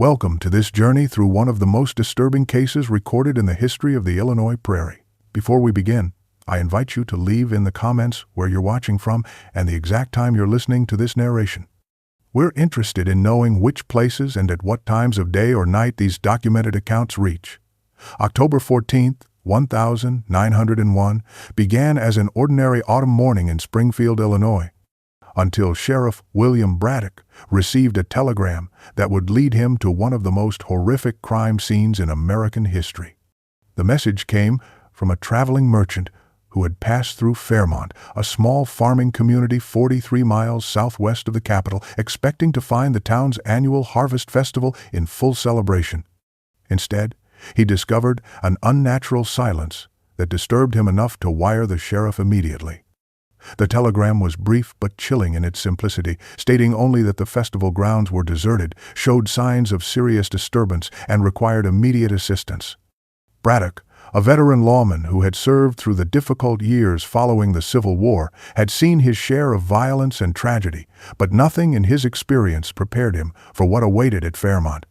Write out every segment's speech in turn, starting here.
Welcome to this journey through one of the most disturbing cases recorded in the history of the Illinois Prairie. Before we begin, I invite you to leave in the comments where you're watching from and the exact time you're listening to this narration. We're interested in knowing which places and at what times of day or night these documented accounts reach. October 14th, 1901 began as an ordinary autumn morning in Springfield, Illinois, until Sheriff William Braddock received a telegram that would lead him to one of the most horrific crime scenes in American history. The message came from a traveling merchant who had passed through Fairmont, a small farming community 43 miles southwest of the capital, expecting to find the town's annual harvest festival in full celebration. Instead, he discovered an unnatural silence that disturbed him enough to wire the sheriff immediately. The telegram was brief but chilling in its simplicity, stating only that the festival grounds were deserted, showed signs of serious disturbance, and required immediate assistance. Braddock, a veteran lawman who had served through the difficult years following the Civil War, had seen his share of violence and tragedy, but nothing in his experience prepared him for what awaited at Fairmont.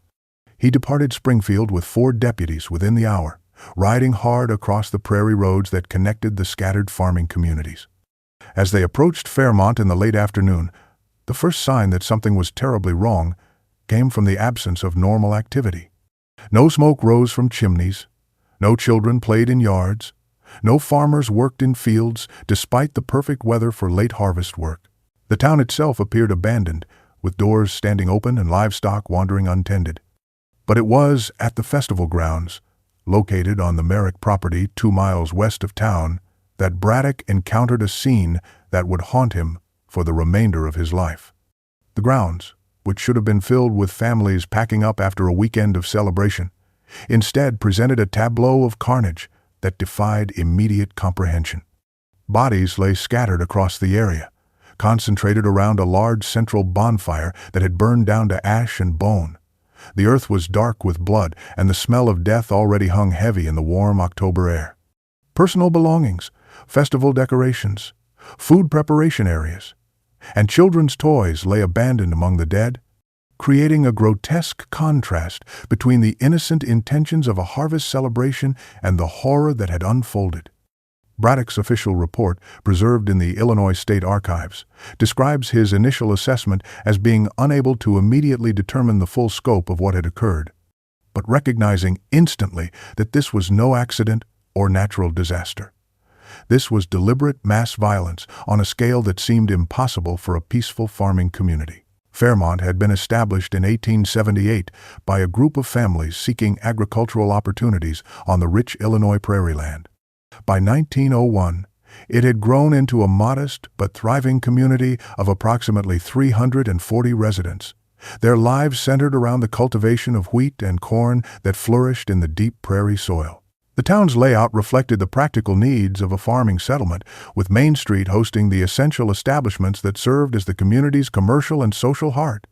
He departed Springfield with 4 deputies within the hour, riding hard across the prairie roads that connected the scattered farming communities. As they approached Fairmont in the late afternoon, the first sign that something was terribly wrong came from the absence of normal activity. No smoke rose from chimneys, no children played in yards, no farmers worked in fields despite the perfect weather for late harvest work. The town itself appeared abandoned, with doors standing open and livestock wandering untended. But it was at the festival grounds, located on the Merrick property 2 miles west of town, that Braddock encountered a scene that would haunt him for the remainder of his life. The grounds, which should have been filled with families packing up after a weekend of celebration, instead presented a tableau of carnage that defied immediate comprehension. Bodies lay scattered across the area, concentrated around a large central bonfire that had burned down to ash and bone. The earth was dark with blood, and the smell of death already hung heavy in the warm October air. Personal belongings, festival decorations, food preparation areas, and children's toys lay abandoned among the dead, creating a grotesque contrast between the innocent intentions of a harvest celebration and the horror that had unfolded. Braddock's official report, preserved in the Illinois State Archives, describes his initial assessment as being unable to immediately determine the full scope of what had occurred, but recognizing instantly that this was no accident or natural disaster. This was deliberate mass violence on a scale that seemed impossible for a peaceful farming community. Fairmont had been established in 1878 by a group of families seeking agricultural opportunities on the rich Illinois prairie land. By 1901, it had grown into a modest but thriving community of approximately 340 residents, their lives centered around the cultivation of wheat and corn that flourished in the deep prairie soil. The town's layout reflected the practical needs of a farming settlement, with Main Street hosting the essential establishments that served as the community's commercial and social heart.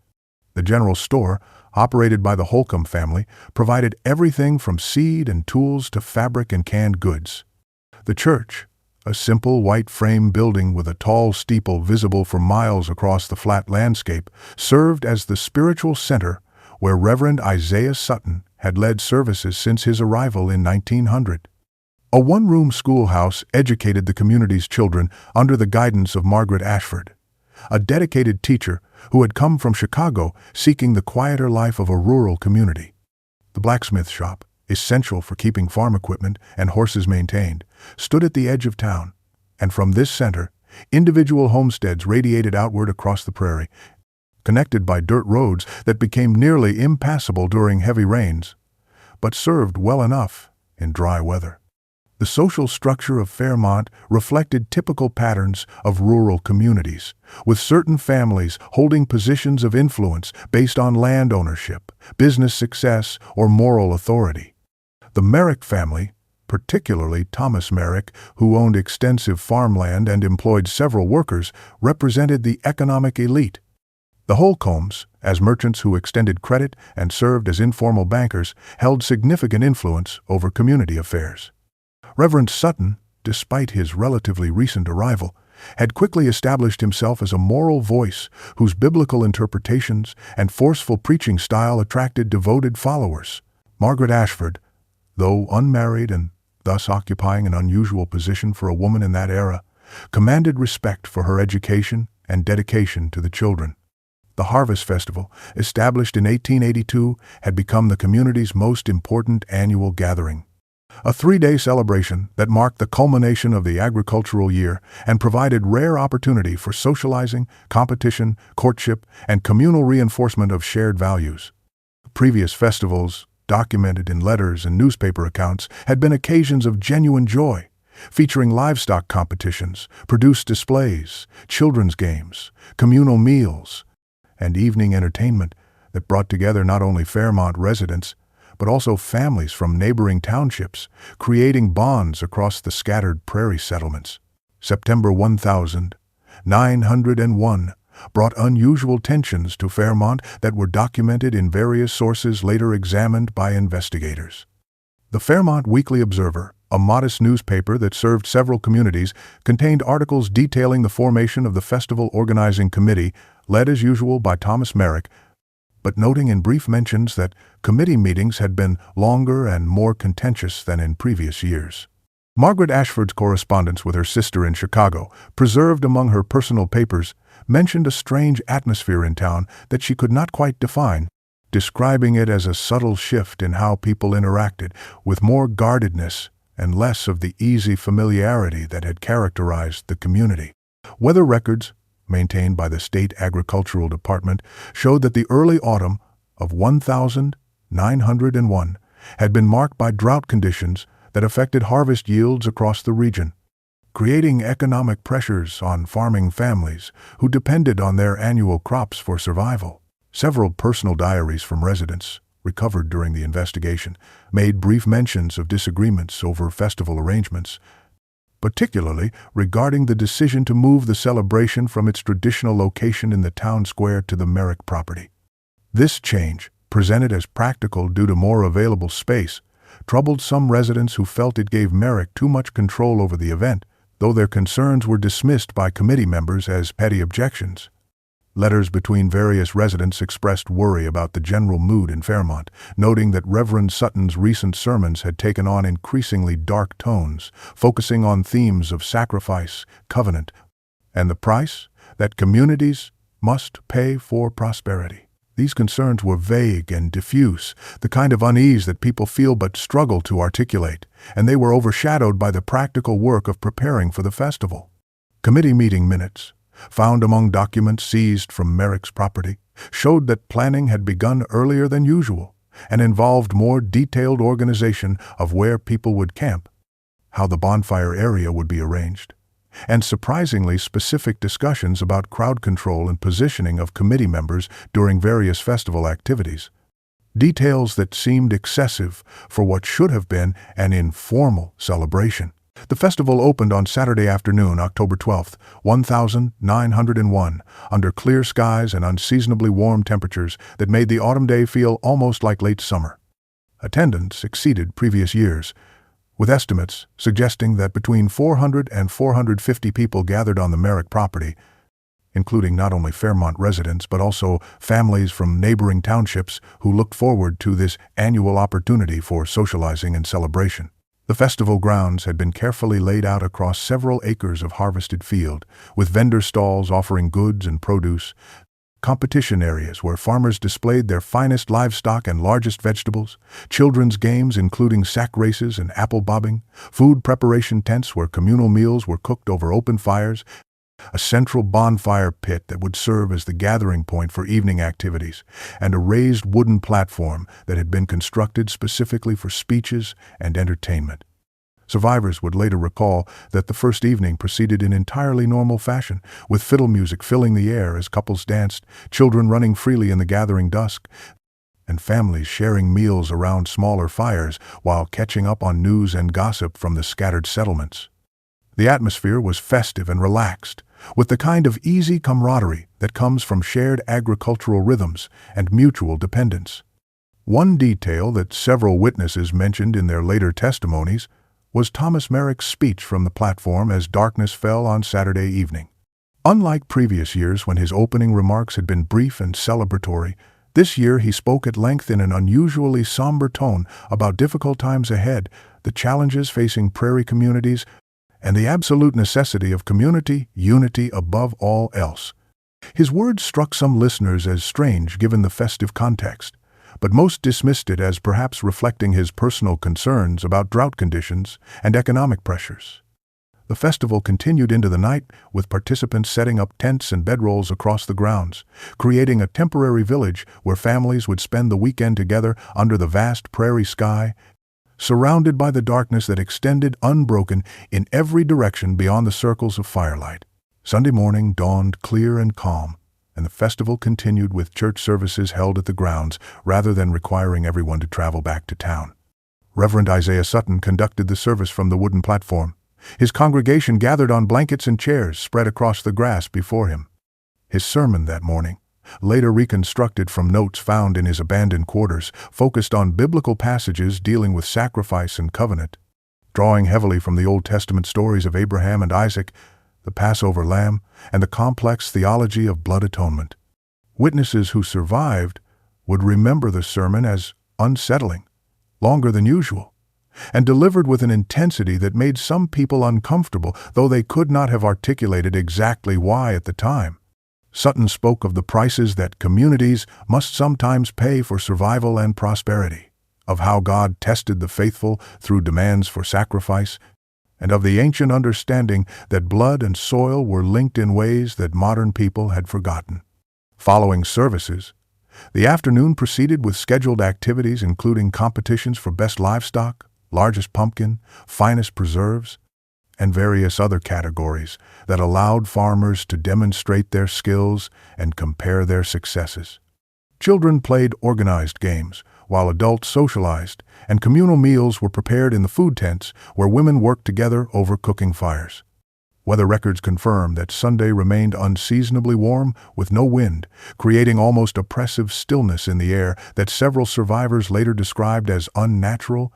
The general store, operated by the Holcomb family, provided everything from seed and tools to fabric and canned goods. The church, a simple white frame building with a tall steeple visible for miles across the flat landscape, served as the spiritual center where Reverend Isaiah Sutton had led services since his arrival in 1900. A one-room schoolhouse educated the community's children under the guidance of Margaret Ashford, a dedicated teacher who had come from Chicago seeking the quieter life of a rural community. The blacksmith shop, essential for keeping farm equipment and horses maintained, stood at the edge of town, and from this center, individual homesteads radiated outward across the prairie, connected by dirt roads that became nearly impassable during heavy rains, but served well enough in dry weather. The social structure of Fairmont reflected typical patterns of rural communities, with certain families holding positions of influence based on land ownership, business success, or moral authority. The Merrick family, particularly Thomas Merrick, who owned extensive farmland and employed several workers, represented the economic elite. The Holcombs, as merchants who extended credit and served as informal bankers, held significant influence over community affairs. Reverend Sutton, despite his relatively recent arrival, had quickly established himself as a moral voice whose biblical interpretations and forceful preaching style attracted devoted followers. Margaret Ashford, though unmarried and thus occupying an unusual position for a woman in that era, commanded respect for her education and dedication to the children. The Harvest Festival, established in 1882, had become the community's most important annual gathering. A 3-day celebration that marked the culmination of the agricultural year and provided rare opportunity for socializing, competition, courtship, and communal reinforcement of shared values. Previous festivals, documented in letters and newspaper accounts, had been occasions of genuine joy, featuring livestock competitions, produced displays, children's games, communal meals, and evening entertainment that brought together not only Fairmont residents, but also families from neighboring townships, creating bonds across the scattered prairie settlements. September 1901 brought unusual tensions to Fairmont that were documented in various sources later examined by investigators. The Fairmont Weekly Observer, a modest newspaper that served several communities, contained articles detailing the formation of the festival organizing committee, led as usual by Thomas Merrick, but noting in brief mentions that committee meetings had been longer and more contentious than in previous years. Margaret Ashford's correspondence with her sister in Chicago, preserved among her personal papers, mentioned a strange atmosphere in town that she could not quite define, describing it as a subtle shift in how people interacted, with more guardedness and less of the easy familiarity that had characterized the community. Weather records, maintained by the State Agricultural Department, showed that the early autumn of 1901 had been marked by drought conditions that affected harvest yields across the region, creating economic pressures on farming families who depended on their annual crops for survival. Several personal diaries from residents, recovered during the investigation, made brief mentions of disagreements over festival arrangements, particularly regarding the decision to move the celebration from its traditional location in the town square to the Merrick property. This change, presented as practical due to more available space, troubled some residents who felt it gave Merrick too much control over the event, though their concerns were dismissed by committee members as petty objections. Letters between various residents expressed worry about the general mood in Fairmont, noting that Reverend Sutton's recent sermons had taken on increasingly dark tones, focusing on themes of sacrifice, covenant, and the price that communities must pay for prosperity. These concerns were vague and diffuse, the kind of unease that people feel but struggle to articulate, and they were overshadowed by the practical work of preparing for the festival. Committee meeting minutes, found among documents seized from Merrick's property, showed that planning had begun earlier than usual and involved more detailed organization of where people would camp, how the bonfire area would be arranged, and surprisingly specific discussions about crowd control and positioning of committee members during various festival activities. Details that seemed excessive for what should have been an informal celebration. The festival opened on Saturday afternoon, October 12, 1901, under clear skies and unseasonably warm temperatures that made the autumn day feel almost like late summer. Attendance exceeded previous years, with estimates suggesting that between 400 and 450 people gathered on the Merrick property, including not only Fairmont residents but also families from neighboring townships who looked forward to this annual opportunity for socializing and celebration. The festival grounds had been carefully laid out across several acres of harvested field, with vendor stalls offering goods and produce, competition areas where farmers displayed their finest livestock and largest vegetables, children's games including sack races and apple bobbing, food preparation tents where communal meals were cooked over open fires, a central bonfire pit that would serve as the gathering point for evening activities, and a raised wooden platform that had been constructed specifically for speeches and entertainment. Survivors would later recall that the first evening proceeded in entirely normal fashion, with fiddle music filling the air as couples danced, children running freely in the gathering dusk, and families sharing meals around smaller fires while catching up on news and gossip from the scattered settlements. The atmosphere was festive and relaxed, with the kind of easy camaraderie that comes from shared agricultural rhythms and mutual dependence. One detail that several witnesses mentioned in their later testimonies was Thomas Merrick's speech from the platform as darkness fell on Saturday evening. Unlike previous years when his opening remarks had been brief and celebratory, this year he spoke at length in an unusually somber tone about difficult times ahead, the challenges facing Prairie communities, and the absolute necessity of community unity above all else. His words struck some listeners as strange given the festive context, but most dismissed it as perhaps reflecting his personal concerns about drought conditions and economic pressures. The festival continued into the night, with participants setting up tents and bedrolls across the grounds, creating a temporary village where families would spend the weekend together under the vast prairie sky, surrounded by the darkness that extended unbroken in every direction beyond the circles of firelight. Sunday morning dawned clear and calm, and the festival continued with church services held at the grounds rather than requiring everyone to travel back to town. Reverend Isaiah Sutton conducted the service from the wooden platform. His congregation gathered on blankets and chairs spread across the grass before him. His sermon that morning, later reconstructed from notes found in his abandoned quarters, focused on biblical passages dealing with sacrifice and covenant, drawing heavily from the Old Testament stories of Abraham and Isaac, the Passover lamb, and the complex theology of blood atonement. Witnesses who survived would remember the sermon as unsettling, longer than usual, and delivered with an intensity that made some people uncomfortable, though they could not have articulated exactly why at the time. Sutton spoke of the prices that communities must sometimes pay for survival and prosperity, of how God tested the faithful through demands for sacrifice, and of the ancient understanding that blood and soil were linked in ways that modern people had forgotten. Following services, the afternoon proceeded with scheduled activities including competitions for best livestock, largest pumpkin, finest preserves, and various other categories that allowed farmers to demonstrate their skills and compare their successes. Children played organized games, while adults socialized, and communal meals were prepared in the food tents where women worked together over cooking fires. Weather records confirm that Sunday remained unseasonably warm with no wind, creating almost oppressive stillness in the air that several survivors later described as unnatural,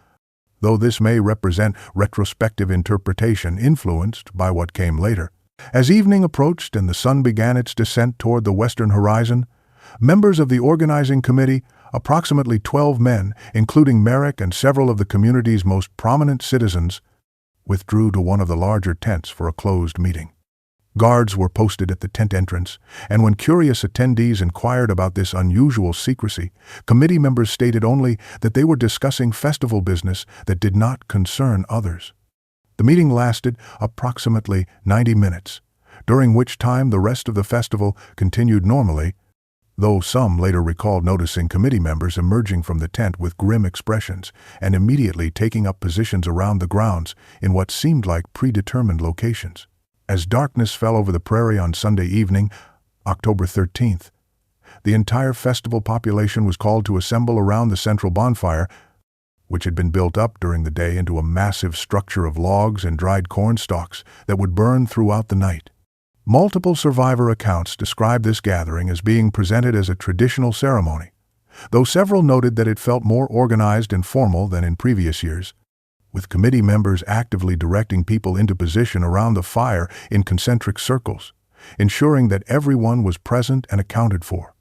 though this may represent retrospective interpretation influenced by what came later. As evening approached and the sun began its descent toward the western horizon, members of the organizing committee, approximately 12 men, including Merrick and several of the community's most prominent citizens, withdrew to one of the larger tents for a closed meeting. Guards were posted at the tent entrance, and when curious attendees inquired about this unusual secrecy, committee members stated only that they were discussing festival business that did not concern others. The meeting lasted approximately 90 minutes, during which time the rest of the festival continued normally, though some later recalled noticing committee members emerging from the tent with grim expressions and immediately taking up positions around the grounds in what seemed like predetermined locations. As darkness fell over the prairie on Sunday evening, October 13th, the entire festival population was called to assemble around the central bonfire, which had been built up during the day into a massive structure of logs and dried corn stalks that would burn throughout the night. Multiple survivor accounts describe this gathering as being presented as a traditional ceremony, though several noted that it felt more organized and formal than in previous years, with committee members actively directing people into position around the fire in concentric circles, ensuring that everyone was present and accounted for.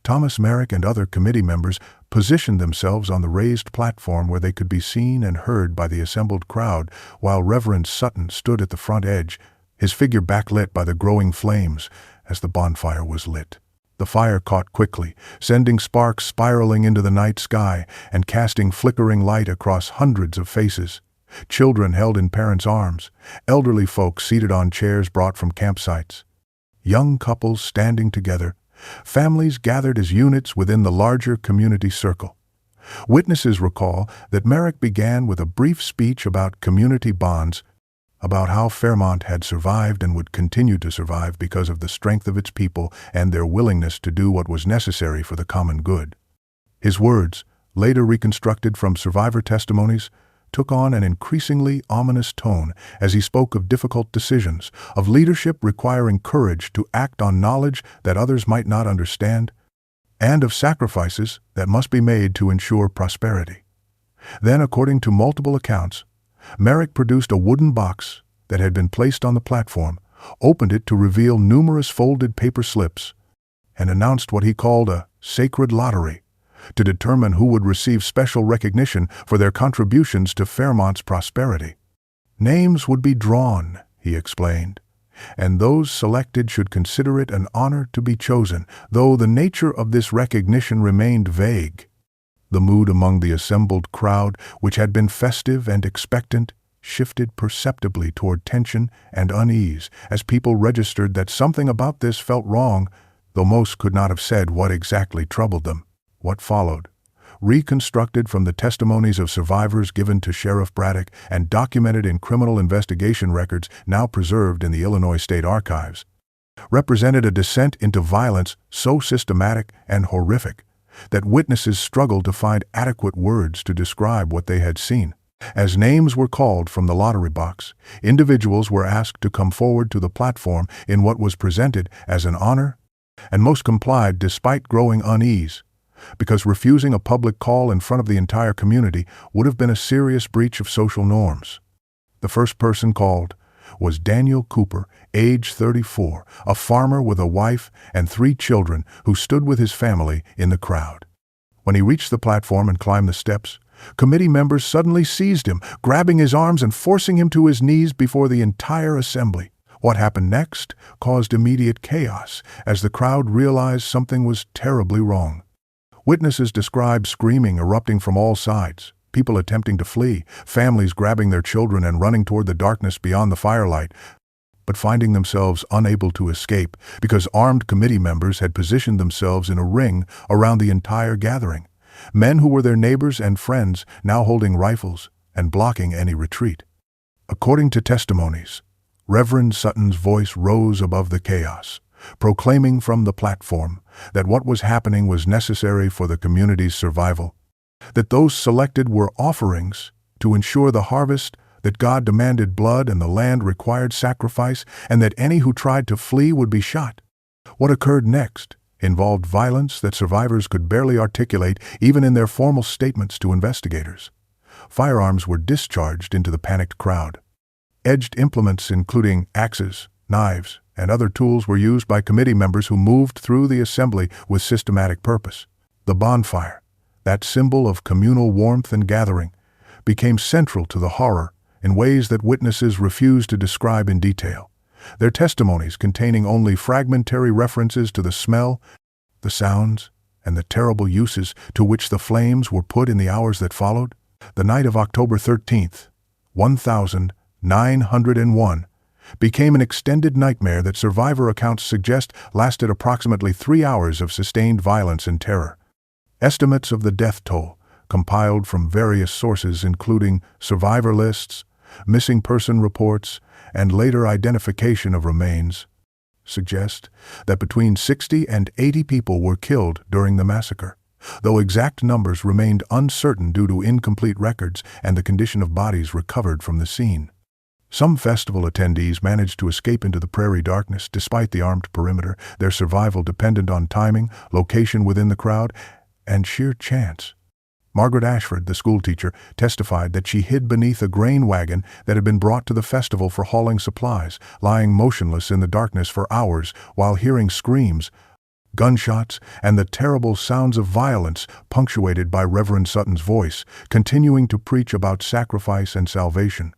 Thomas Merrick and other committee members positioned themselves on the raised platform where they could be seen and heard by the assembled crowd, while Reverend Sutton stood at the front edge, his figure backlit by the growing flames as the bonfire was lit. The fire caught quickly, sending sparks spiraling into the night sky and casting flickering light across hundreds of faces. Children held in parents' arms, elderly folks seated on chairs brought from campsites, young couples standing together, families gathered as units within the larger community circle. Witnesses recall that Merrick began with a brief speech about community bonds, about how Fairmont had survived and would continue to survive because of the strength of its people and their willingness to do what was necessary for the common good. His words, later reconstructed from survivor testimonies, took on an increasingly ominous tone as he spoke of difficult decisions, of leadership requiring courage to act on knowledge that others might not understand, and of sacrifices that must be made to ensure prosperity. Then, according to multiple accounts, Merrick produced a wooden box that had been placed on the platform, opened it to reveal numerous folded paper slips, and announced what he called a sacred lottery to determine who would receive special recognition for their contributions to Fairmont's prosperity. Names would be drawn, he explained, and those selected should consider it an honor to be chosen, though the nature of this recognition remained vague. The mood among the assembled crowd, which had been festive and expectant, shifted perceptibly toward tension and unease as people registered that something about this felt wrong, though most could not have said what exactly troubled them. What followed, reconstructed from the testimonies of survivors given to Sheriff Braddock and documented in criminal investigation records now preserved in the Illinois State Archives, represented a descent into violence so systematic and horrific that witnesses struggled to find adequate words to describe what they had seen. As names were called from the lottery box, individuals were asked to come forward to the platform in what was presented as an honor, and most complied despite growing unease, because refusing a public call in front of the entire community would have been a serious breach of social norms. The first person called was Daniel Cooper, age 34, a farmer with a wife and 3 children who stood with his family in the crowd. When he reached the platform and climbed the steps, committee members suddenly seized him, grabbing his arms and forcing him to his knees before the entire assembly. What happened next caused immediate chaos as the crowd realized something was terribly wrong. Witnesses described screaming erupting from all sides, people attempting to flee, families grabbing their children and running toward the darkness beyond the firelight, but finding themselves unable to escape because armed committee members had positioned themselves in a ring around the entire gathering. Men who were their neighbors and friends now holding rifles and blocking any retreat. According to testimonies, Reverend Sutton's voice rose above the chaos, proclaiming from the platform that what was happening was necessary for the community's survival, that those selected were offerings to ensure the harvest, that God demanded blood and the land required sacrifice, and that any who tried to flee would be shot. What occurred next involved violence that survivors could barely articulate even in their formal statements to investigators. Firearms were discharged into the panicked crowd. Edged implements including axes, knives, and other tools were used by committee members who moved through the assembly with systematic purpose. The bonfire, that symbol of communal warmth and gathering, became central to the horror in ways that witnesses refused to describe in detail, their testimonies containing only fragmentary references to the smell, the sounds, and the terrible uses to which the flames were put in the hours that followed. The night of October 13th, 1901, became an extended nightmare that survivor accounts suggest lasted approximately 3 hours of sustained violence and terror. Estimates of the death toll, compiled from various sources including survivor lists, missing person reports, and later identification of remains, suggest that between 60 and 80 people were killed during the massacre, though exact numbers remained uncertain due to incomplete records and the condition of bodies recovered from the scene. Some festival attendees managed to escape into the prairie darkness despite the armed perimeter, their survival dependent on timing, location within the crowd, and sheer chance. Margaret Ashford, the schoolteacher, testified that she hid beneath a grain wagon that had been brought to the festival for hauling supplies, lying motionless in the darkness for hours while hearing screams, gunshots, and the terrible sounds of violence punctuated by Reverend Sutton's voice, continuing to preach about sacrifice and salvation.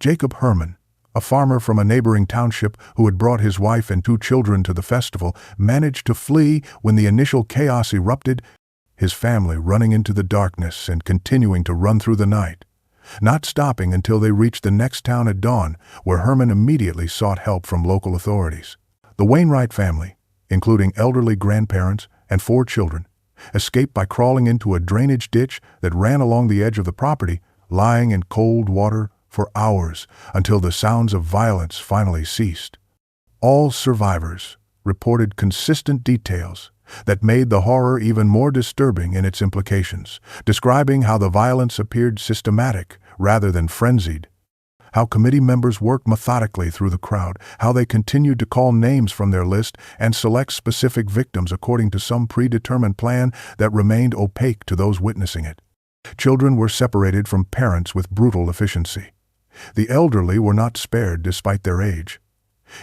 Jacob Herman, a farmer from a neighboring township who had brought his wife and 2 children to the festival, managed to flee when the initial chaos erupted, his family running into the darkness and continuing to run through the night, not stopping until they reached the next town at dawn, where Herman immediately sought help from local authorities. The Wainwright family, including elderly grandparents and 4 children, escaped by crawling into a drainage ditch that ran along the edge of the property, lying in cold water for hours until the sounds of violence finally ceased. All survivors reported consistent details that made the horror even more disturbing in its implications, describing how the violence appeared systematic rather than frenzied, how committee members worked methodically through the crowd, how they continued to call names from their list and select specific victims according to some predetermined plan that remained opaque to those witnessing it. Children were separated from parents with brutal efficiency. The elderly were not spared despite their age.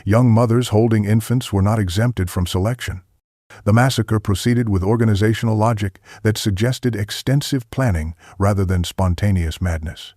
Young mothers holding infants were not exempted from selection. The massacre proceeded with organizational logic that suggested extensive planning rather than spontaneous madness.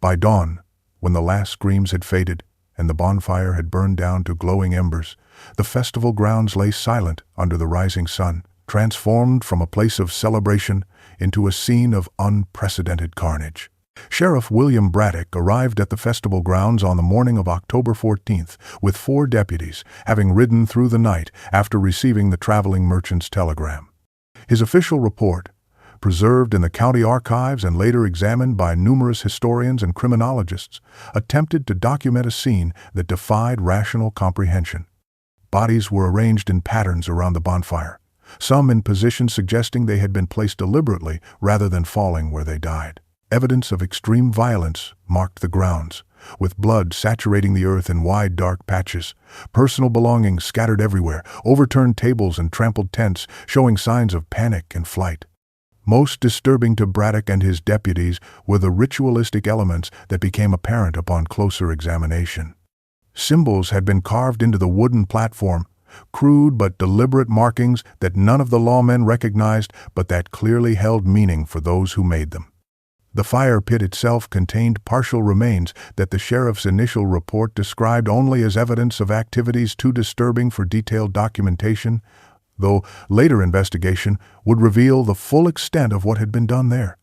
By dawn, when the last screams had faded and the bonfire had burned down to glowing embers, the festival grounds lay silent under the rising sun, transformed from a place of celebration into a scene of unprecedented carnage. Sheriff William Braddock arrived at the festival grounds on the morning of October 14th with 4 deputies, having ridden through the night after receiving the traveling merchant's telegram. His official report, preserved in the county archives and later examined by numerous historians and criminologists, attempted to document a scene that defied rational comprehension. Bodies were arranged in patterns around the bonfire, some in positions suggesting they had been placed deliberately rather than falling where they died. Evidence of extreme violence marked the grounds, with blood saturating the earth in wide, dark patches, personal belongings scattered everywhere, overturned tables and trampled tents showing signs of panic and flight. Most disturbing to Braddock and his deputies were the ritualistic elements that became apparent upon closer examination. Symbols had been carved into the wooden platform, crude but deliberate markings that none of the lawmen recognized but that clearly held meaning for those who made them. The fire pit itself contained partial remains that the sheriff's initial report described only as evidence of activities too disturbing for detailed documentation, though later investigation would reveal the full extent of what had been done there.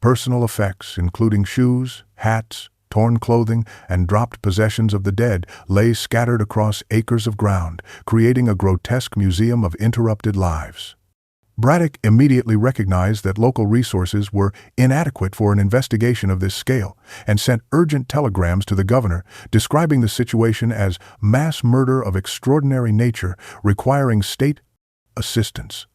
Personal effects, including shoes, hats, torn clothing, and dropped possessions of the dead, lay scattered across acres of ground, creating a grotesque museum of interrupted lives. Braddock immediately recognized that local resources were inadequate for an investigation of this scale and sent urgent telegrams to the governor describing the situation as mass murder of extraordinary nature requiring state assistance.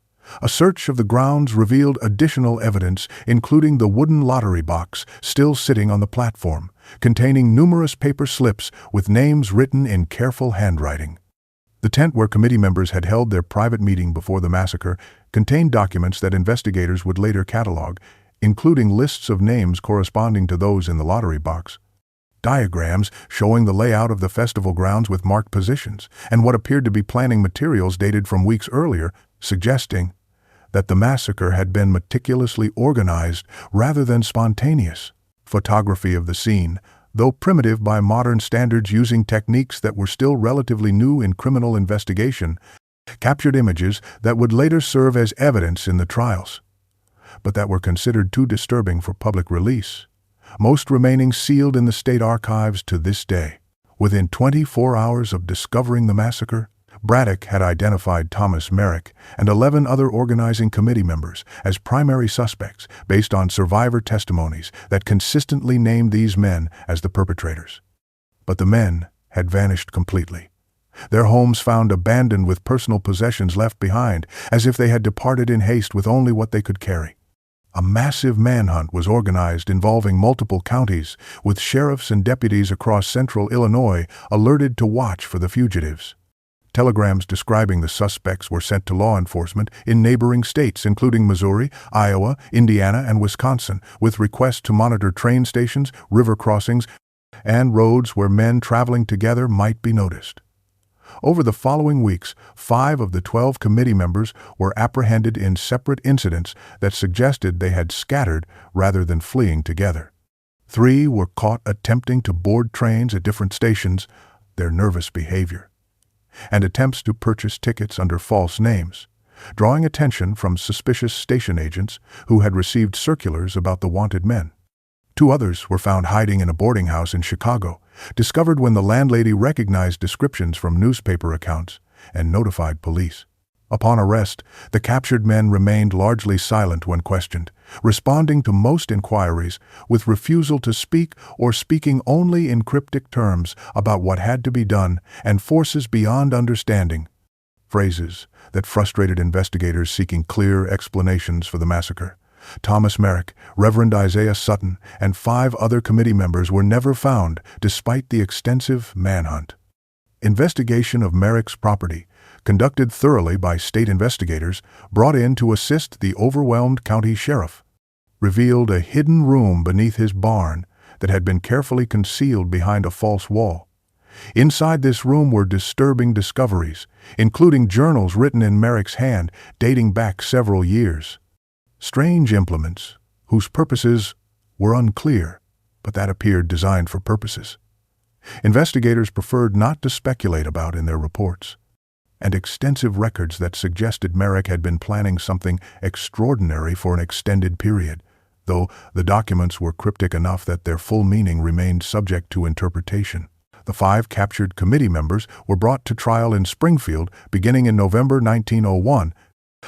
A search of the grounds revealed additional evidence, including the wooden lottery box still sitting on the platform, containing numerous paper slips with names written in careful handwriting. The tent where committee members had held their private meeting before the massacre contained documents that investigators would later catalog, including lists of names corresponding to those in the lottery box, diagrams showing the layout of the festival grounds with marked positions, and what appeared to be planning materials dated from weeks earlier, suggesting that the massacre had been meticulously organized rather than spontaneous. Photography of the scene, though primitive by modern standards using techniques that were still relatively new in criminal investigation, captured images that would later serve as evidence in the trials, but that were considered too disturbing for public release, most remaining sealed in the state archives to this day. Within 24 hours of discovering the massacre, Braddock had identified Thomas Merrick and 11 other organizing committee members as primary suspects based on survivor testimonies that consistently named these men as the perpetrators. But the men had vanished completely. Their homes found abandoned with personal possessions left behind, as if they had departed in haste with only what they could carry. A massive manhunt was organized involving multiple counties, with sheriffs and deputies across central Illinois alerted to watch for the fugitives. Telegrams describing the suspects were sent to law enforcement in neighboring states including Missouri, Iowa, Indiana, and Wisconsin, with requests to monitor train stations, river crossings, and roads where men traveling together might be noticed. Over the following weeks, 5 of the 12 committee members were apprehended in separate incidents that suggested they had scattered rather than fleeing together. 3 were caught attempting to board trains at different stations, their nervous behavior, and attempts to purchase tickets under false names, drawing attention from suspicious station agents who had received circulars about the wanted men. 2 others were found hiding in a boarding house in Chicago, discovered when the landlady recognized descriptions from newspaper accounts and notified police. Upon arrest, the captured men remained largely silent when questioned, responding to most inquiries with refusal to speak or speaking only in cryptic terms about what had to be done and forces beyond understanding, phrases that frustrated investigators seeking clear explanations for the massacre. Thomas Merrick, Reverend Isaiah Sutton, and 5 other committee members were never found despite the extensive manhunt. Investigation of Merrick's property, conducted thoroughly by state investigators brought in to assist the overwhelmed county sheriff, revealed a hidden room beneath his barn that had been carefully concealed behind a false wall. Inside this room were disturbing discoveries, including journals written in Merrick's hand dating back several years. Strange implements, whose purposes were unclear, but that appeared designed for purposes investigators preferred not to speculate about in their reports, and extensive records that suggested Merrick had been planning something extraordinary for an extended period, though the documents were cryptic enough that their full meaning remained subject to interpretation. The 5 captured committee members were brought to trial in Springfield beginning in November 1901,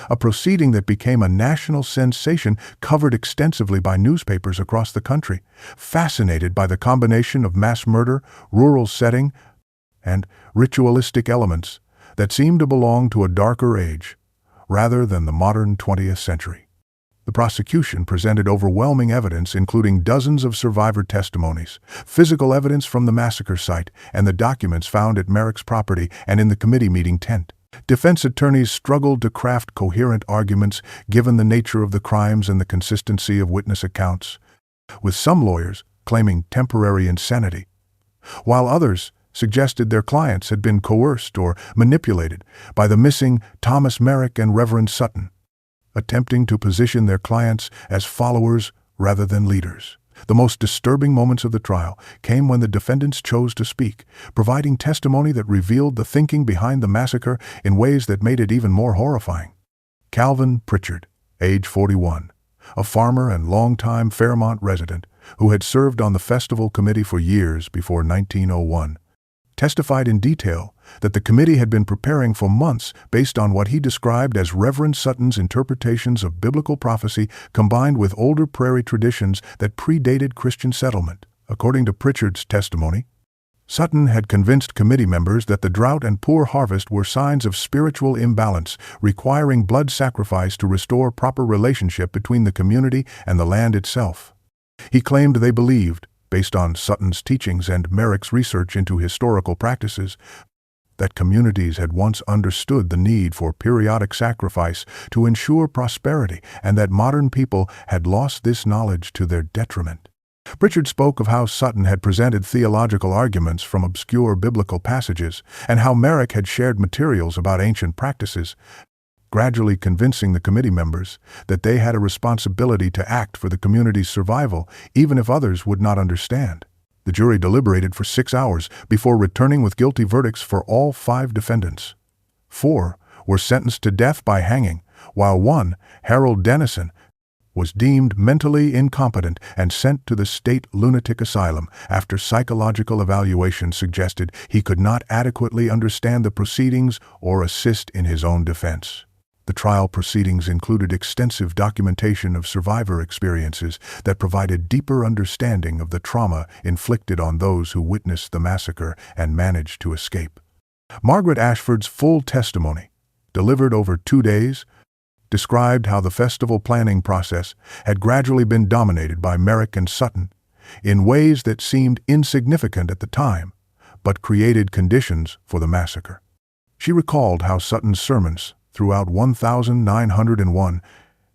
a proceeding that became a national sensation covered extensively by newspapers across the country, fascinated by the combination of mass murder, rural setting, and ritualistic elements that seemed to belong to a darker age, rather than the modern 20th century. The prosecution presented overwhelming evidence, including dozens of survivor testimonies, physical evidence from the massacre site, and the documents found at Merrick's property and in the committee meeting tent. Defense attorneys struggled to craft coherent arguments given the nature of the crimes and the consistency of witness accounts, with some lawyers claiming temporary insanity, while others suggested their clients had been coerced or manipulated by the missing Thomas Merrick and Reverend Sutton, attempting to position their clients as followers rather than leaders. The most disturbing moments of the trial came when the defendants chose to speak, providing testimony that revealed the thinking behind the massacre in ways that made it even more horrifying. Calvin Pritchard, age 41, a farmer and longtime Fairmont resident who had served on the festival committee for years before 1901, testified in detail that the committee had been preparing for months based on what he described as Reverend Sutton's interpretations of biblical prophecy combined with older Prairie traditions that predated Christian settlement. According to Pritchard's testimony, Sutton had convinced committee members that the drought and poor harvest were signs of spiritual imbalance, requiring blood sacrifice to restore proper relationship between the community and the land itself. He claimed they believed, based on Sutton's teachings and Merrick's research into historical practices, that communities had once understood the need for periodic sacrifice to ensure prosperity and that modern people had lost this knowledge to their detriment. Pritchard spoke of how Sutton had presented theological arguments from obscure biblical passages and how Merrick had shared materials about ancient practices, gradually convincing the committee members that they had a responsibility to act for the community's survival even if others would not understand. The jury deliberated for 6 hours before returning with guilty verdicts for all 5 defendants. 4 were sentenced to death by hanging, while 1, Harold Dennison, was deemed mentally incompetent and sent to the state lunatic asylum after psychological evaluation suggested he could not adequately understand the proceedings or assist in his own defense. The trial proceedings included extensive documentation of survivor experiences that provided deeper understanding of the trauma inflicted on those who witnessed the massacre and managed to escape. Margaret Ashford's full testimony, delivered over 2 days, described how the festival planning process had gradually been dominated by Merrick and Sutton in ways that seemed insignificant at the time, but created conditions for the massacre. She recalled how Sutton's sermons throughout 1901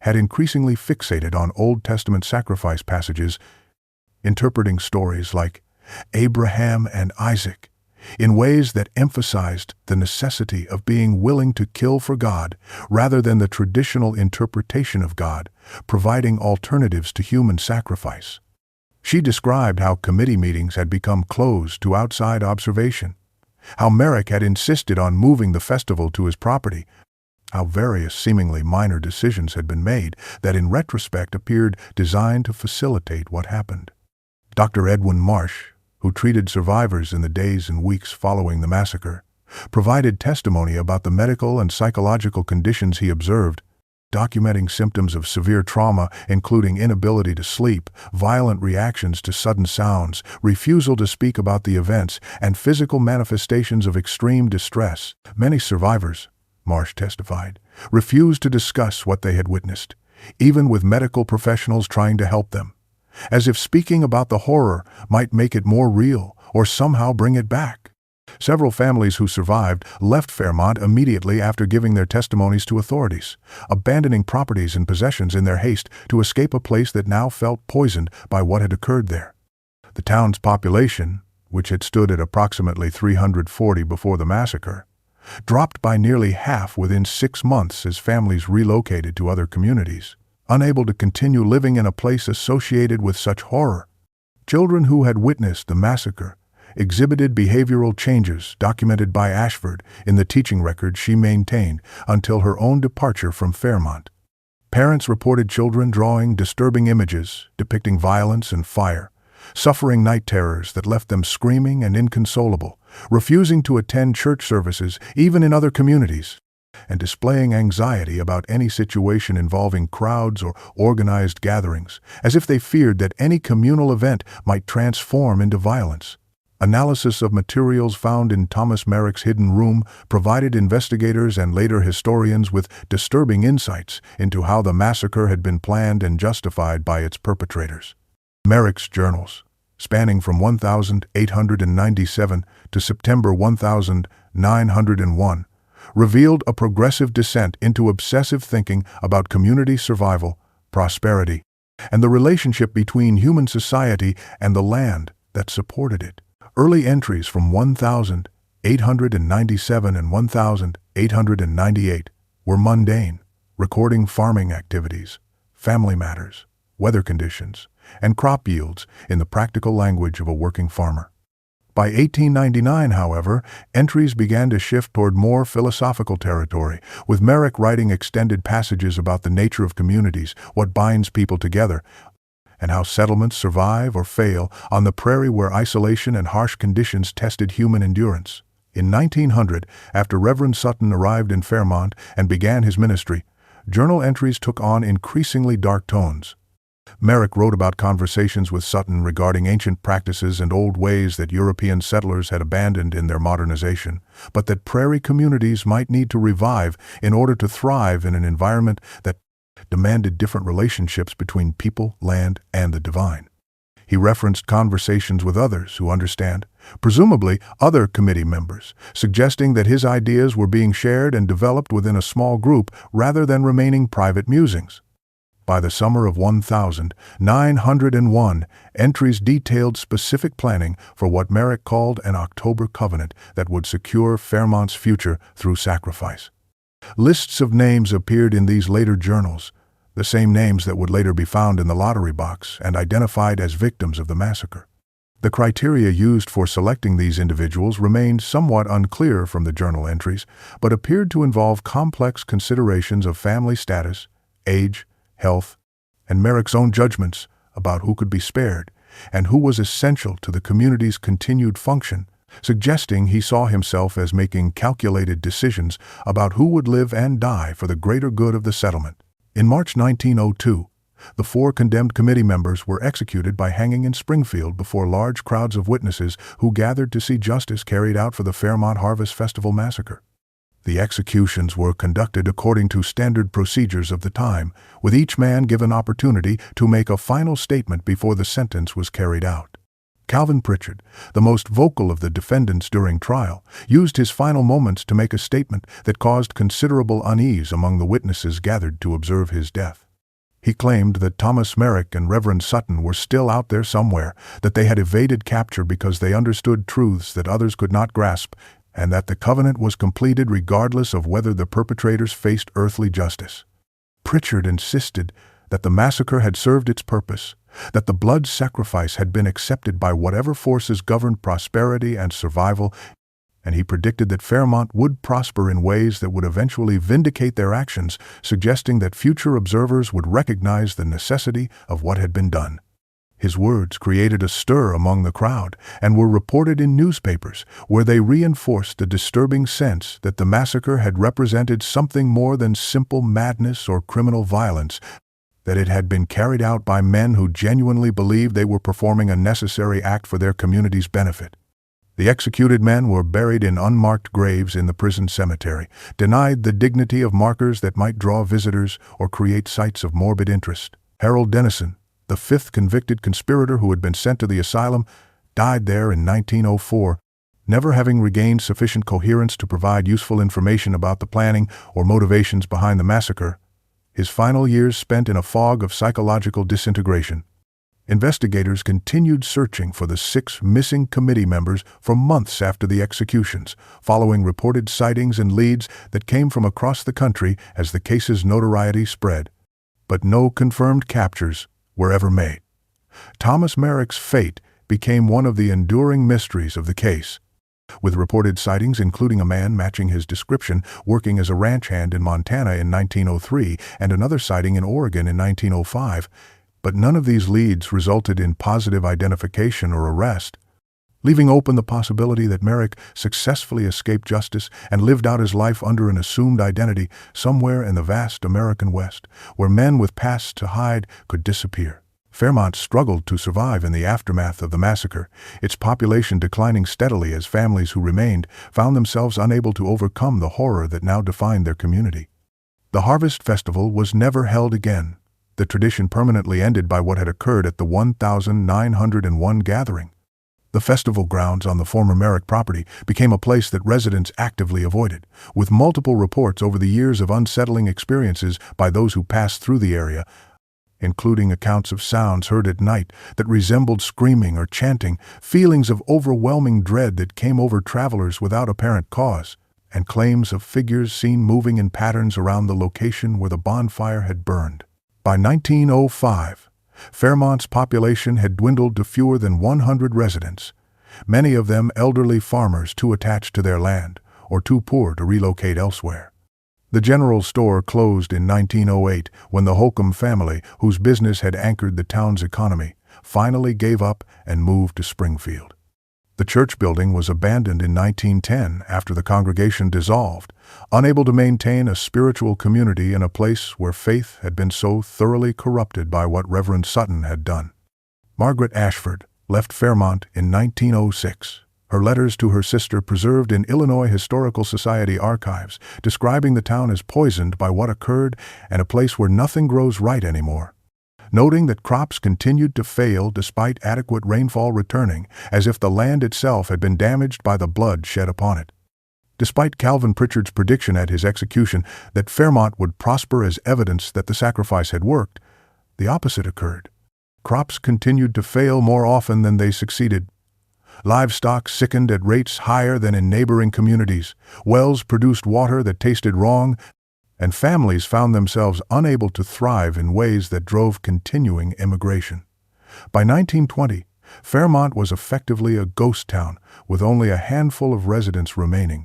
had increasingly fixated on Old Testament sacrifice passages, interpreting stories like Abraham and Isaac in ways that emphasized the necessity of being willing to kill for God rather than the traditional interpretation of God, providing alternatives to human sacrifice. She described how committee meetings had become closed to outside observation, how Merrick had insisted on moving the festival to his property, how various seemingly minor decisions had been made that in retrospect appeared designed to facilitate what happened. Dr. Edwin Marsh, who treated survivors in the days and weeks following the massacre, provided testimony about the medical and psychological conditions he observed, documenting symptoms of severe trauma including inability to sleep, violent reactions to sudden sounds, refusal to speak about the events, and physical manifestations of extreme distress. Many survivors, Marsh testified, refused to discuss what they had witnessed, even with medical professionals trying to help them, as if speaking about the horror might make it more real or somehow bring it back. Several families who survived left Fairmont immediately after giving their testimonies to authorities, abandoning properties and possessions in their haste to escape a place that now felt poisoned by what had occurred there. The town's population, which had stood at approximately 340 before the massacre, dropped by nearly half within 6 months as families relocated to other communities, unable to continue living in a place associated with such horror. Children who had witnessed the massacre exhibited behavioral changes documented by Ashford in the teaching record she maintained until her own departure from Fairmont. Parents reported children drawing disturbing images depicting violence and fire, suffering night terrors that left them screaming and inconsolable, refusing to attend church services even in other communities, and displaying anxiety about any situation involving crowds or organized gatherings, as if they feared that any communal event might transform into violence. Analysis of materials found in Thomas Merrick's hidden room provided investigators and later historians with disturbing insights into how the massacre had been planned and justified by its perpetrators. Merrick's journals, spanning from 1897 to September 1901, revealed a progressive descent into obsessive thinking about community survival, prosperity, and the relationship between human society and the land that supported it. Early entries from 1897 and 1898 were mundane, recording farming activities, family matters, weather conditions, and crop yields in the practical language of a working farmer. By 1899, however, entries began to shift toward more philosophical territory, with Merrick writing extended passages about the nature of communities, what binds people together, and how settlements survive or fail on the prairie where isolation and harsh conditions tested human endurance. In 1900, after Reverend Sutton arrived in Fairmont and began his ministry, journal entries took on increasingly dark tones. Merrick wrote about conversations with Sutton regarding ancient practices and old ways that European settlers had abandoned in their modernization, but that prairie communities might need to revive in order to thrive in an environment that demanded different relationships between people, land, and the divine. He referenced conversations with others who understand, presumably other committee members, suggesting that his ideas were being shared and developed within a small group rather than remaining private musings. By the summer of 1901, entries detailed specific planning for what Merrick called an October covenant that would secure Fairmont's future through sacrifice. Lists of names appeared in these later journals, the same names that would later be found in the lottery box and identified as victims of the massacre. The criteria used for selecting these individuals remained somewhat unclear from the journal entries, but appeared to involve complex considerations of family status, age, health, and Merrick's own judgments about who could be spared and who was essential to the community's continued function, suggesting he saw himself as making calculated decisions about who would live and die for the greater good of the settlement. In March 1902, the 4 condemned committee members were executed by hanging in Springfield before large crowds of witnesses who gathered to see justice carried out for the Fairmont Harvest Festival massacre. The executions were conducted according to standard procedures of the time, with each man given opportunity to make a final statement before the sentence was carried out. Calvin Pritchard, the most vocal of the defendants during trial, used his final moments to make a statement that caused considerable unease among the witnesses gathered to observe his death. He claimed that Thomas Merrick and Reverend Sutton were still out there somewhere, that they had evaded capture because they understood truths that others could not grasp, and that the covenant was completed regardless of whether the perpetrators faced earthly justice. Pritchard insisted that the massacre had served its purpose, that the blood sacrifice had been accepted by whatever forces governed prosperity and survival, and he predicted that Fairmont would prosper in ways that would eventually vindicate their actions, suggesting that future observers would recognize the necessity of what had been done. His words created a stir among the crowd and were reported in newspapers, where they reinforced the disturbing sense that the massacre had represented something more than simple madness or criminal violence, that it had been carried out by men who genuinely believed they were performing a necessary act for their community's benefit. The executed men were buried in unmarked graves in the prison cemetery, denied the dignity of markers that might draw visitors or create sites of morbid interest. Harold Dennison, the 5th convicted conspirator who had been sent to the asylum, died there in 1904, never having regained sufficient coherence to provide useful information about the planning or motivations behind the massacre, his final years spent in a fog of psychological disintegration. Investigators continued searching for the 6 missing committee members for months after the executions, following reported sightings and leads that came from across the country as the case's notoriety spread. But no confirmed captures were ever made. Thomas Merrick's fate became one of the enduring mysteries of the case, with reported sightings including a man matching his description working as a ranch hand in Montana in 1903 and another sighting in Oregon in 1905. But none of these leads resulted in positive identification or arrest, leaving open the possibility that Merrick successfully escaped justice and lived out his life under an assumed identity somewhere in the vast American West, where men with pasts to hide could disappear. Fairmont struggled to survive in the aftermath of the massacre, its population declining steadily as families who remained found themselves unable to overcome the horror that now defined their community. The Harvest Festival was never held again. The tradition permanently ended by what had occurred at the 1901 gathering. The festival grounds on the former Merrick property became a place that residents actively avoided, with multiple reports over the years of unsettling experiences by those who passed through the area, including accounts of sounds heard at night that resembled screaming or chanting, feelings of overwhelming dread that came over travelers without apparent cause, and claims of figures seen moving in patterns around the location where the bonfire had burned. By 1905, Fairmont's population had dwindled to fewer than 100 residents, many of them elderly farmers too attached to their land or too poor to relocate elsewhere. The general store closed in 1908 when the Holcomb family, whose business had anchored the town's economy, finally gave up and moved to Springfield. The church building was abandoned in 1910 after the congregation dissolved, unable to maintain a spiritual community in a place where faith had been so thoroughly corrupted by what Reverend Sutton had done. Margaret Ashford left Fairmont in 1906. Her letters to her sister preserved in Illinois Historical Society archives, describing the town as poisoned by what occurred and a place where nothing grows right anymore, noting that crops continued to fail despite adequate rainfall returning, as if the land itself had been damaged by the blood shed upon it. Despite Calvin Pritchard's prediction at his execution that Fairmont would prosper as evidence that the sacrifice had worked, the opposite occurred. Crops continued to fail more often than they succeeded. Livestock sickened at rates higher than in neighboring communities, wells produced water that tasted wrong, and families found themselves unable to thrive in ways that drove continuing immigration. By 1920, Fairmont was effectively a ghost town, with only a handful of residents remaining,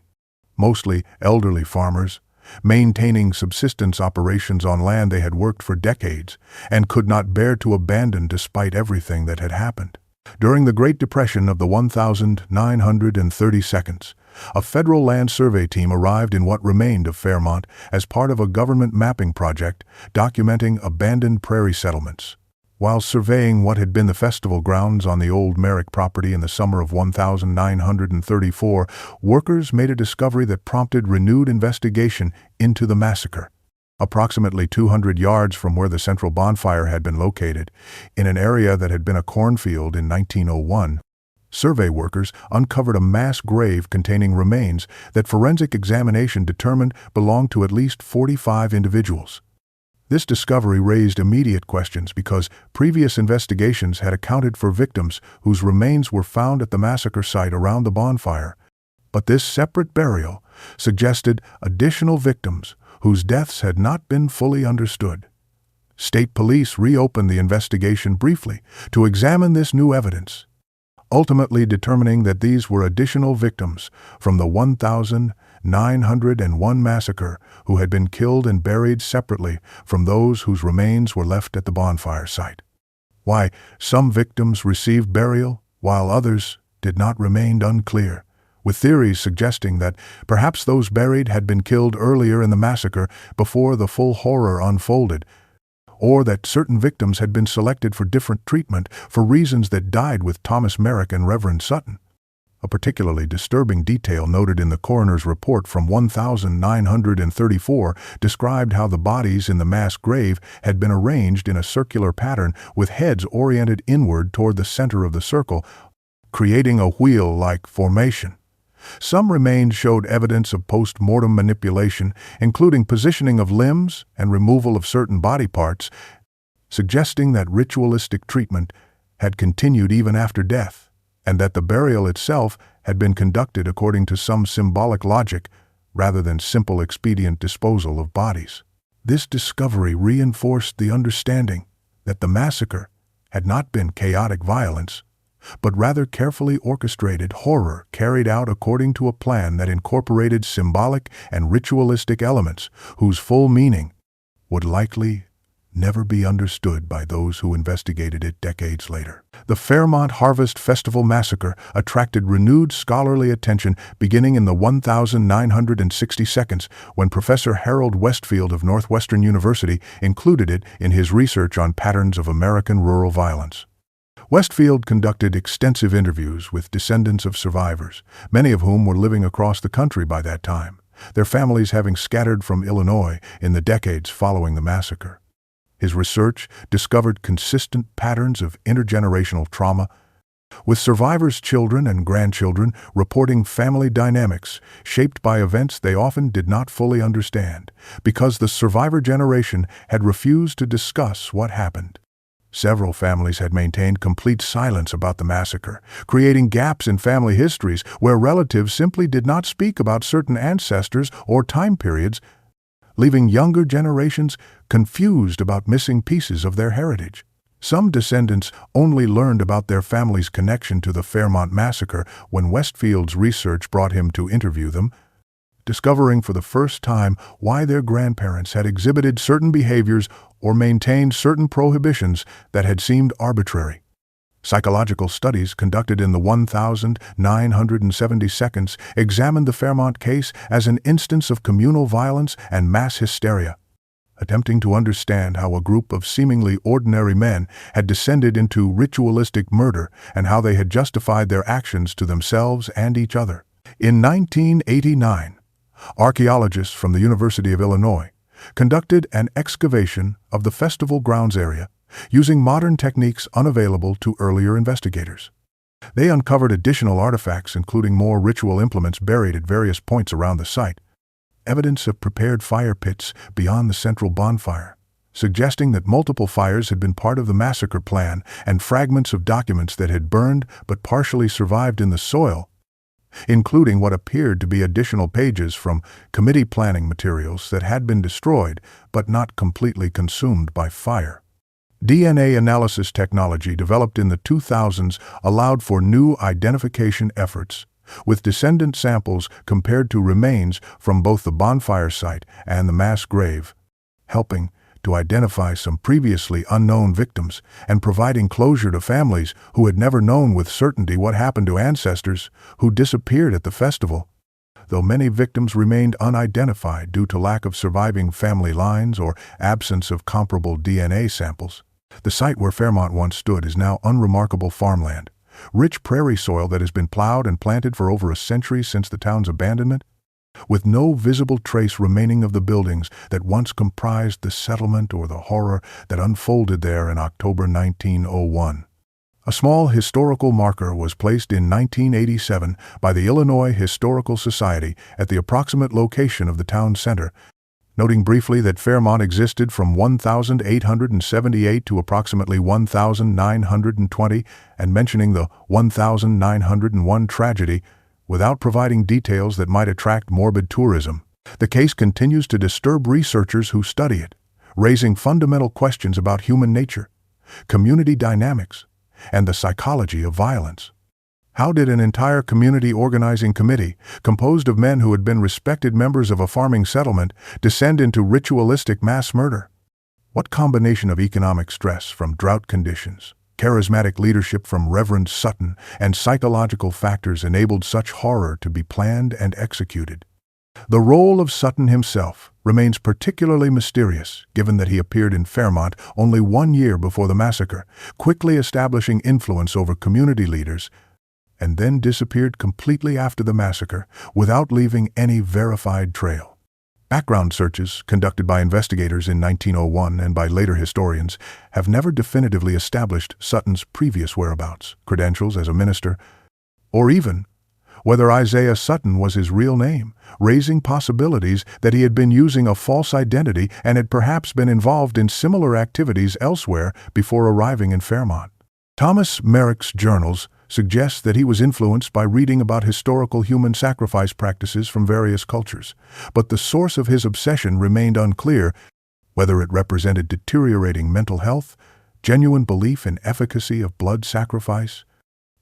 mostly elderly farmers, maintaining subsistence operations on land they had worked for decades and could not bear to abandon despite everything that had happened. During the Great Depression of the 1932, a federal land survey team arrived in what remained of Fairmont as part of a government mapping project documenting abandoned prairie settlements. While surveying what had been the festival grounds on the old Merrick property in the summer of 1934, workers made a discovery that prompted renewed investigation into the massacre. Approximately 200 yards from where the central bonfire had been located, in an area that had been a cornfield in 1901, survey workers uncovered a mass grave containing remains that forensic examination determined belonged to at least 45 individuals. This discovery raised immediate questions because previous investigations had accounted for victims whose remains were found at the massacre site around the bonfire. But this separate burial suggested additional victims whose deaths had not been fully understood. State police reopened the investigation briefly to examine this new evidence, ultimately determining that these were additional victims from the 1901 massacre who had been killed and buried separately from those whose remains were left at the bonfire site. Why some victims received burial while others did not remained unclear, with theories suggesting that perhaps those buried had been killed earlier in the massacre before the full horror unfolded, or that certain victims had been selected for different treatment for reasons that died with Thomas Merrick and Reverend Sutton. A particularly disturbing detail noted in the coroner's report from 1934 described how the bodies in the mass grave had been arranged in a circular pattern with heads oriented inward toward the center of the circle, creating a wheel-like formation. Some remains showed evidence of post-mortem manipulation, including positioning of limbs and removal of certain body parts, suggesting that ritualistic treatment had continued even after death, and that the burial itself had been conducted according to some symbolic logic rather than simple expedient disposal of bodies. This discovery reinforced the understanding that the massacre had not been chaotic violence, but rather carefully orchestrated horror carried out according to a plan that incorporated symbolic and ritualistic elements whose full meaning would likely never be understood by those who investigated it decades later. The Fairmont Harvest Festival Massacre attracted renewed scholarly attention beginning in the 1962 when Professor Harold Westfield of Northwestern University included it in his research on patterns of American rural violence. Westfield conducted extensive interviews with descendants of survivors, many of whom were living across the country by that time, their families having scattered from Illinois in the decades following the massacre. His research discovered consistent patterns of intergenerational trauma, with survivors' children and grandchildren reporting family dynamics shaped by events they often did not fully understand, because the survivor generation had refused to discuss what happened. Several families had maintained complete silence about the massacre, creating gaps in family histories where relatives simply did not speak about certain ancestors or time periods, leaving younger generations confused about missing pieces of their heritage. Some descendants only learned about their family's connection to the Fairmont massacre when Westfield's research brought him to interview them, discovering for the first time why their grandparents had exhibited certain behaviors or maintained certain prohibitions that had seemed arbitrary. Psychological studies conducted in the 1972 examined the Fairmont case as an instance of communal violence and mass hysteria, attempting to understand how a group of seemingly ordinary men had descended into ritualistic murder and how they had justified their actions to themselves and each other. In 1989, archaeologists from the University of Illinois conducted an excavation of the festival grounds area using modern techniques unavailable to earlier investigators. They uncovered additional artifacts, including more ritual implements buried at various points around the site, evidence of prepared fire pits beyond the central bonfire, suggesting that multiple fires had been part of the massacre plan, and fragments of documents that had burned but partially survived in the soil, including what appeared to be additional pages from committee planning materials that had been destroyed but not completely consumed by fire. DNA analysis technology developed in the 2000s allowed for new identification efforts, with descendant samples compared to remains from both the bonfire site and the mass grave, helping to identify some previously unknown victims and providing closure to families who had never known with certainty what happened to ancestors who disappeared at the festival. Though many victims remained unidentified due to lack of surviving family lines or absence of comparable DNA samples, the site where Fairmont once stood is now unremarkable farmland, rich prairie soil that has been plowed and planted for over a century since the town's abandonment, with no visible trace remaining of the buildings that once comprised the settlement or the horror that unfolded there in October 1901. A small historical marker was placed in 1987 by the Illinois Historical Society at the approximate location of the town center, noting briefly that Fairmont existed from 1878 to approximately 1920 and mentioning the 1901 tragedy without providing details that might attract morbid tourism. The case continues to disturb researchers who study it, raising fundamental questions about human nature, community dynamics, and the psychology of violence. How did an entire community organizing committee, composed of men who had been respected members of a farming settlement, descend into ritualistic mass murder? What combination of economic stress from drought conditions, charismatic leadership from Reverend Sutton, and psychological factors enabled such horror to be planned and executed? The role of Sutton himself remains particularly mysterious, given that he appeared in Fairmont only 1 year before the massacre, quickly establishing influence over community leaders, and then disappeared completely after the massacre without leaving any verified trail. Background searches conducted by investigators in 1901 and by later historians have never definitively established Sutton's previous whereabouts, credentials as a minister, or even whether Isaiah Sutton was his real name, raising possibilities that he had been using a false identity and had perhaps been involved in similar activities elsewhere before arriving in Fairmont. Thomas Merrick's journals suggest that he was influenced by reading about historical human sacrifice practices from various cultures, but the source of his obsession remained unclear, whether it represented deteriorating mental health, genuine belief in efficacy of blood sacrifice,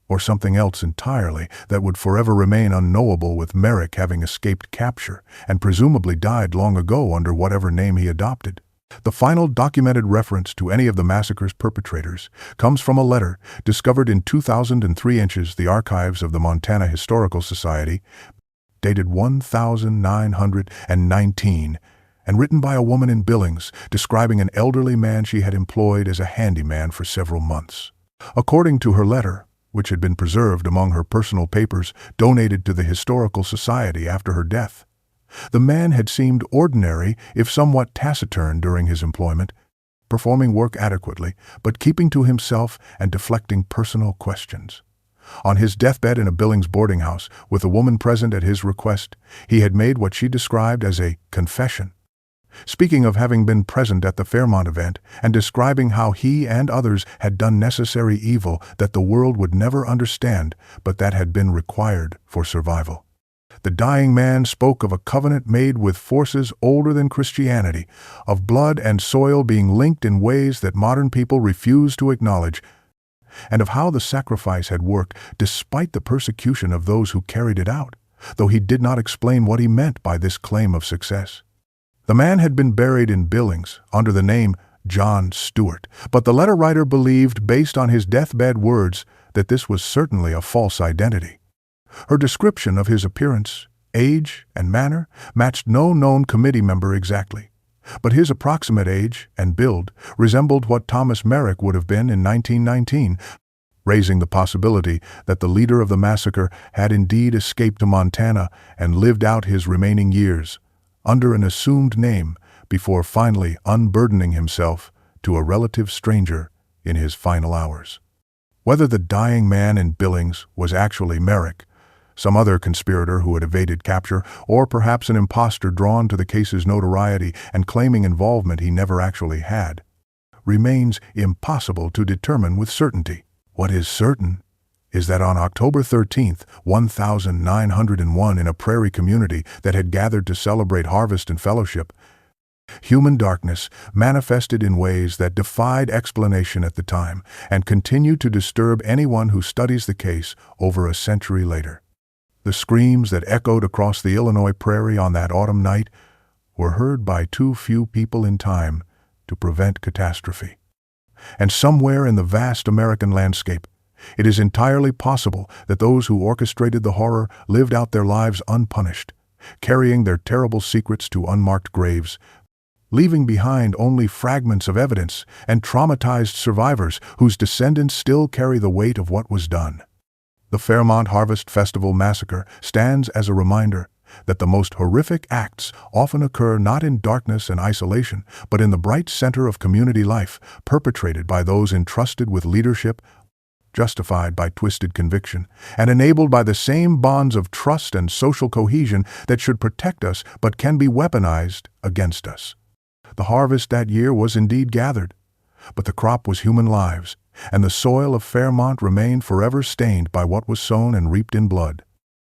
or something else entirely that would forever remain unknowable, with Merrick having escaped capture and presumably died long ago under whatever name he adopted. The final documented reference to any of the massacre's perpetrators comes from a letter discovered in 2003 the archives of the Montana Historical Society, dated 1919, and written by a woman in Billings, describing an elderly man she had employed as a handyman for several months. According to her letter, which had been preserved among her personal papers donated to the Historical Society after her death, the man had seemed ordinary, if somewhat taciturn during his employment, performing work adequately, but keeping to himself and deflecting personal questions. On his deathbed in a Billings boarding house, with a woman present at his request, he had made what she described as a confession. Speaking of having been present at the Fairmont event and describing how he and others had done necessary evil that the world would never understand, but that had been required for survival. The dying man spoke of a covenant made with forces older than Christianity, of blood and soil being linked in ways that modern people refuse to acknowledge, and of how the sacrifice had worked despite the persecution of those who carried it out, though he did not explain what he meant by this claim of success. The man had been buried in Billings under the name John Stewart, but the letter writer believed, based on his deathbed words, that this was certainly a false identity. Her description of his appearance, age, and manner matched no known committee member exactly, but his approximate age and build resembled what Thomas Merrick would have been in 1919, raising the possibility that the leader of the massacre had indeed escaped to Montana and lived out his remaining years under an assumed name before finally unburdening himself to a relative stranger in his final hours. Whether the dying man in Billings was actually Merrick, some other conspirator who had evaded capture, or perhaps an imposter drawn to the case's notoriety and claiming involvement he never actually had, remains impossible to determine with certainty. What is certain is that on October 13, 1901, in a Prairie community that had gathered to celebrate harvest and fellowship, human darkness manifested in ways that defied explanation at the time and continue to disturb anyone who studies the case over a century later. The screams that echoed across the Illinois prairie on that autumn night were heard by too few people in time to prevent catastrophe. And somewhere in the vast American landscape, it is entirely possible that those who orchestrated the horror lived out their lives unpunished, carrying their terrible secrets to unmarked graves, leaving behind only fragments of evidence and traumatized survivors whose descendants still carry the weight of what was done. The Fairmont Harvest Festival Massacre stands as a reminder that the most horrific acts often occur not in darkness and isolation, but in the bright center of community life, perpetrated by those entrusted with leadership, justified by twisted conviction, and enabled by the same bonds of trust and social cohesion that should protect us but can be weaponized against us. The harvest that year was indeed gathered, but the crop was human lives, and the soil of Fairmont remained forever stained by what was sown and reaped in blood.